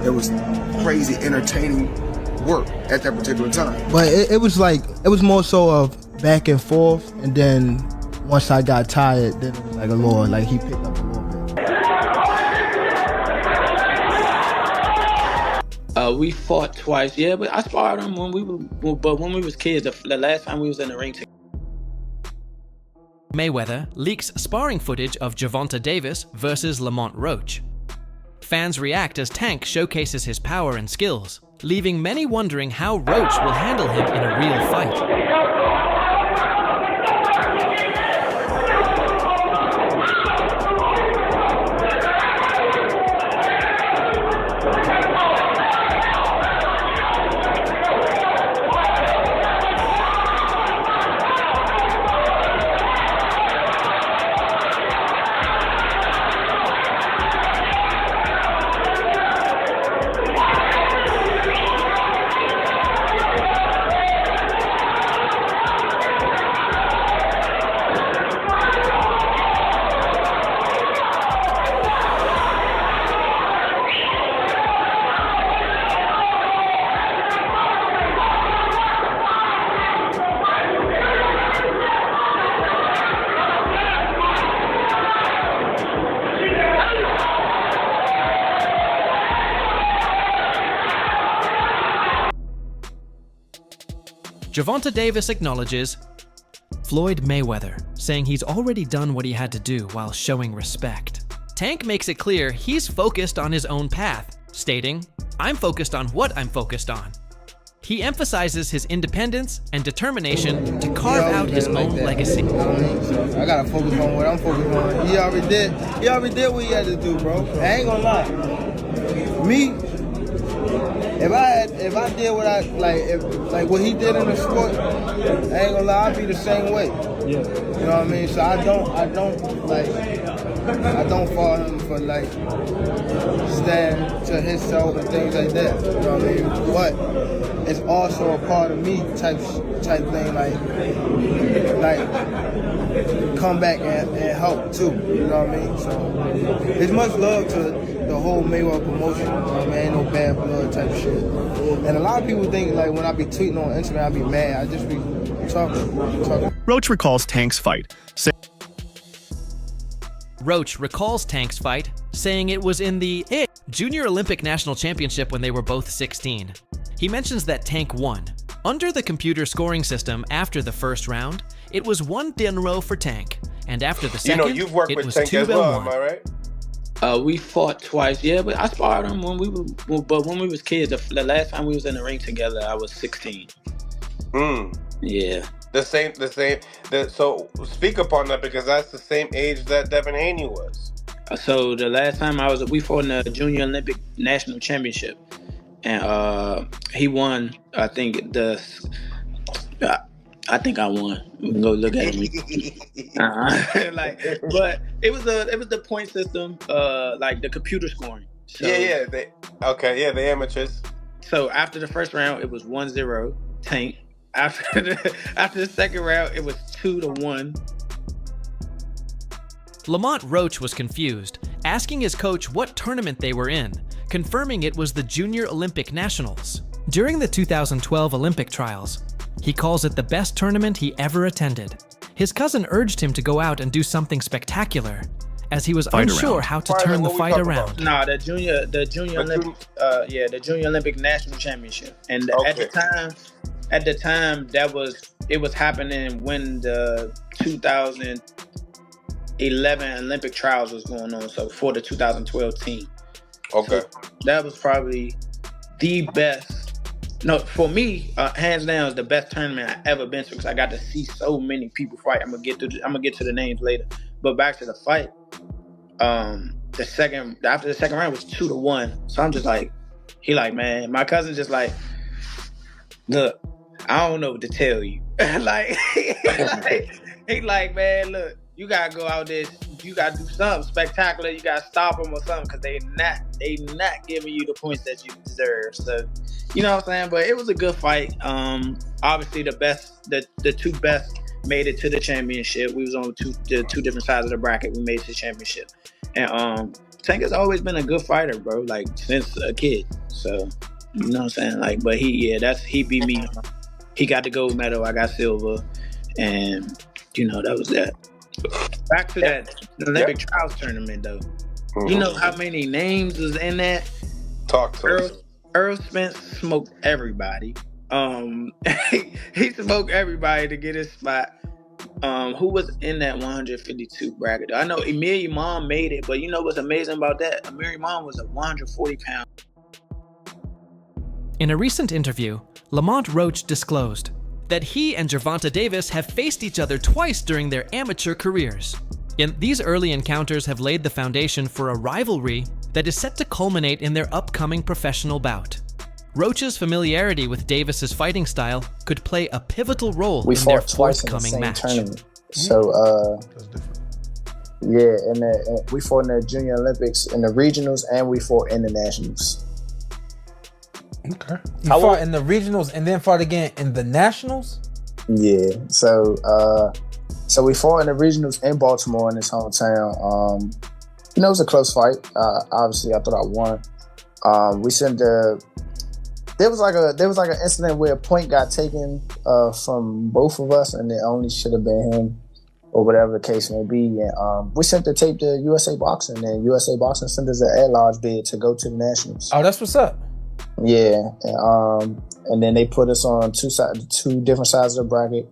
It was crazy, entertaining work at that particular time. But it was more so of back and forth, and then once I got tired, then it was like a little, like he picked up a little bit. We fought twice, yeah, but I sparred him when we was kids. The last time we was in the ring together. Mayweather leaks sparring footage of Gervonta Davis versus Lamont Roach. Fans react as Tank showcases his power and skills, leaving many wondering how Roach will handle him in a real fight. Gervonta Davis acknowledges Floyd Mayweather, saying he's already done what he had to do while showing respect. Tank makes it clear he's focused on his own path, stating, "I'm focused on what I'm focused on." He emphasizes his independence and determination to carve out his own legacy. You know what I mean? So I gotta focus on what I'm focused on. He already did what he had to do, bro. I ain't gonna lie. Me, if I did what I like what he did in the sport, I ain't gonna lie, I'd be the same way. Yeah. You know what I mean? So I don't follow him for like stand to himself and things like that. You know what I mean? But it's also a part of me type thing, like come back and help too. You know what I mean? So it's much love to the whole Mayweather promotion. You know what I mean? Ain't no bad blood type shit. And a lot of people think like when I be tweeting on Instagram, I be mad. I just be talking. Roach recalls Tank's fight. Roach recalls Tank's fight, saying it was in the Junior Olympic National Championship when they were both 16. He mentions that Tank won. Under the computer scoring system after the first round, it was 1-0 for Tank, and after the second, you've worked it with was Tank as well, 2-1. am I right? We fought twice, yeah, but I sparred him when we was kids. The last time we was in the ring together, I was 16. Yeah. The same. So speak upon that, because that's the same age that Devin Haney was. So the last time we fought in the Junior Olympic National Championship, and he won. I think I won. We can go look at it. But it was the point system, like the computer scoring. So, the amateurs. So after the first round, it was 1-0 Tank. After the second round, it was 2-1. Lamont Roach was confused, asking his coach what tournament they were in, confirming it was the Junior Olympic Nationals. During the 2012 Olympic trials, he calls it the best tournament he ever attended. His cousin urged him to go out and do something spectacular, as he was unsure how to turn the fight around. No, the Junior Olympic National Championship, and at the time it was happening when the 2011 Olympic trials was going on. So for the 2012 team. Okay. So that was probably the best. No, for me, hands down, is the best tournament I ever been to, because I got to see so many people fight. I'm gonna get to the names later, but back to the fight. After the second round was 2-1. So I'm just like, man, my cousin just like, look, I don't know what to tell you. He like, man, look, you gotta go out there, you gotta do something spectacular. You gotta stop them or something, because they not giving you the points that you deserve. So, you know what I'm saying? But it was a good fight. Obviously the two best made it to the championship. We was on the two different sides of the bracket. We made it to the championship, and Tank has always been a good fighter, bro. Like since a kid. So you know what I'm saying? Like, but he beat me. He got the gold medal. I got silver, and that was that. Back to that Olympic trials tournament though. Mm-hmm. You know how many names was in that? Talk to us. Earl Spence smoked everybody. He smoked everybody to get his spot. Who was in that 152 bracket? I know Emil Imam made it, but you know what's amazing about that? Emil Imam was a 140-pound. In a recent interview, Lamont Roach disclosed that he and Gervonta Davis have faced each other twice during their amateur careers. These early encounters have laid the foundation for a rivalry that is set to culminate in their upcoming professional bout. Roach's familiarity with Davis's fighting style could play a pivotal role in their forthcoming match. Tournament. So, we fought in the Junior Olympics, in the regionals, and we fought in the nationals. Okay. You fought in the regionals and then fought again in the nationals? Yeah. So we fought in the regionals in Baltimore, in his hometown. It was a close fight. Obviously, I thought I won. We sent there was like an incident where a point got taken from both of us, and it only should have been him, or whatever the case may be. And we sent the tape to USA Boxing, and USA Boxing sent us an at-large bid to go to the nationals. Oh, that's what's up. Yeah, and then they put us on two different sides of the bracket,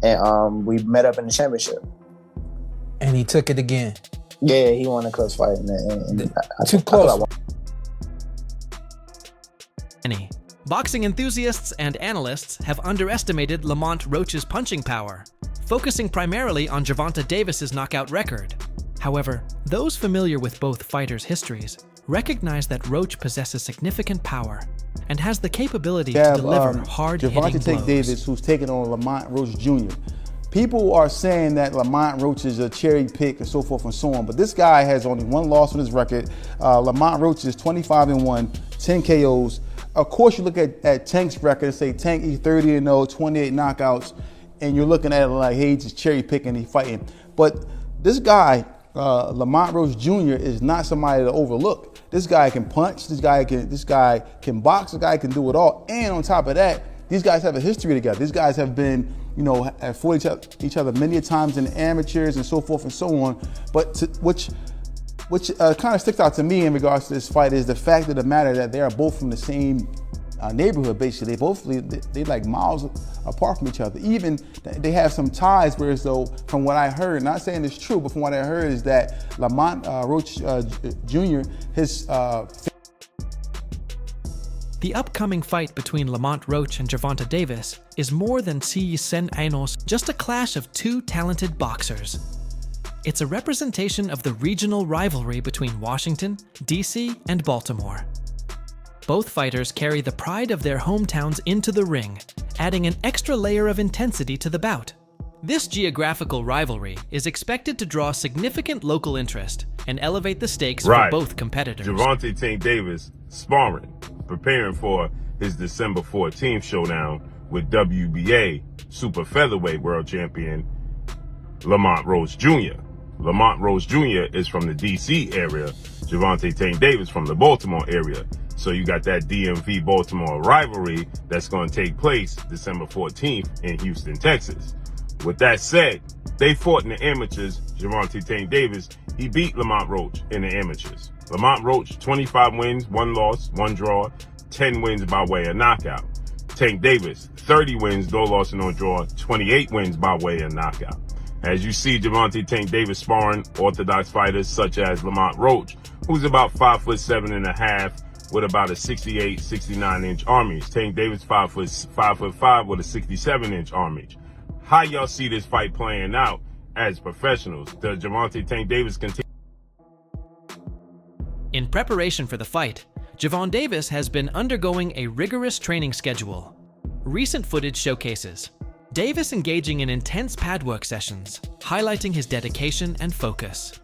and we met up in the championship. And he took it again. Yeah, he won a close fight. Too close. Boxing enthusiasts and analysts have underestimated Lamont Roach's punching power, focusing primarily on Gervonta Davis's knockout record. However, those familiar with both fighters' histories recognize that Roach possesses significant power and has the capability to deliver hard-hitting blows. Gervonta Davis, who's taking on Lamont Roach Jr. People are saying that Lamont Roach is a cherry pick and so forth and so on, but this guy has only one loss on his record. Lamont Roach is 25-1, 10 KOs. Of course, you look at Tank's record and say Tank, he's 30-0, 28 knockouts, and you're looking at it like, hey, he's just cherry picking, he's fighting. But this guy, Lamont Roach Jr., is not somebody to overlook. This guy can punch, this guy can box, this guy can do it all. And on top of that, these guys have a history together. These guys have been, have fought each other many times in the amateurs and so forth and so on. But which kind of sticks out to me in regards to this fight is the fact of the matter that they are both from the same neighborhood, basically. They like miles apart from each other. Even they have some ties, whereas though, from what I heard, not saying it's true, but from what I heard is that Lamont Roach Jr., The upcoming fight between Lamont Roach and Gervonta Davis is more than just a clash of two talented boxers. It's a representation of the regional rivalry between Washington, D.C., and Baltimore. Both fighters carry the pride of their hometowns into the ring, adding an extra layer of intensity to the bout. This geographical rivalry is expected to draw significant local interest and elevate the stakes for both competitors. Gervonta Tank Davis sparring, preparing for his December 14th showdown with WBA super featherweight world champion Lamont Roach Jr. Lamont Roach Jr. is from the D.C. area, Gervonta Tank Davis from the Baltimore area. So you got that DMV Baltimore rivalry that's going to take place December 14th in Houston, Texas. With that said, they fought in the amateurs. Gervonta Tank Davis, he beat Lamont Roach in the amateurs. Lamont Roach, 25 wins, 1 loss, 1 draw, 10 wins by way of knockout. Tank Davis, 30 wins, no loss, no draw, 28 wins by way of knockout. As you see Gervonta Tank Davis sparring orthodox fighters such as Lamont Roach, who's about 5'7.5" with about a 68, 69-inch arm reach. Tank Davis 5'5" with a 67-inch arm reach. How y'all see this fight playing out as professionals? Does Gervonta Tank Davis continue? In preparation for the fight, Gervonta Davis has been undergoing a rigorous training schedule. Recent footage showcases Davis engaging in intense pad work sessions, highlighting his dedication and focus.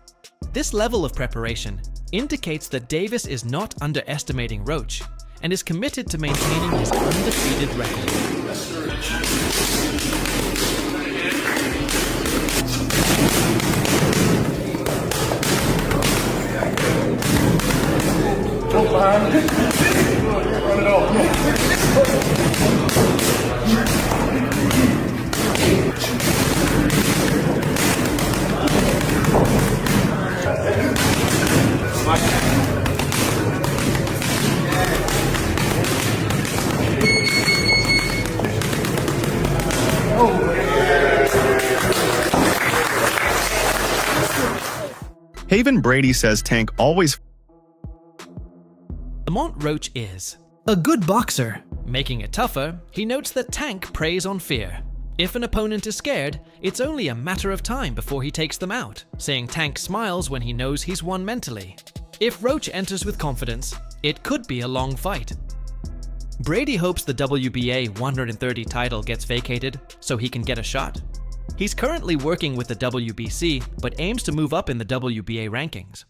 This level of preparation indicates that Davis is not underestimating Roach and is committed to maintaining his undefeated record. Haven Brady says Tank always Lamont Roach is a good boxer. Making it tougher, he notes that Tank preys on fear. If an opponent is scared, it's only a matter of time before he takes them out, saying Tank smiles when he knows he's won mentally. If Roach enters with confidence, it could be a long fight. Brady hopes the WBA 130 title gets vacated so he can get a shot. He's currently working with the WBC, but aims to move up in the WBA rankings.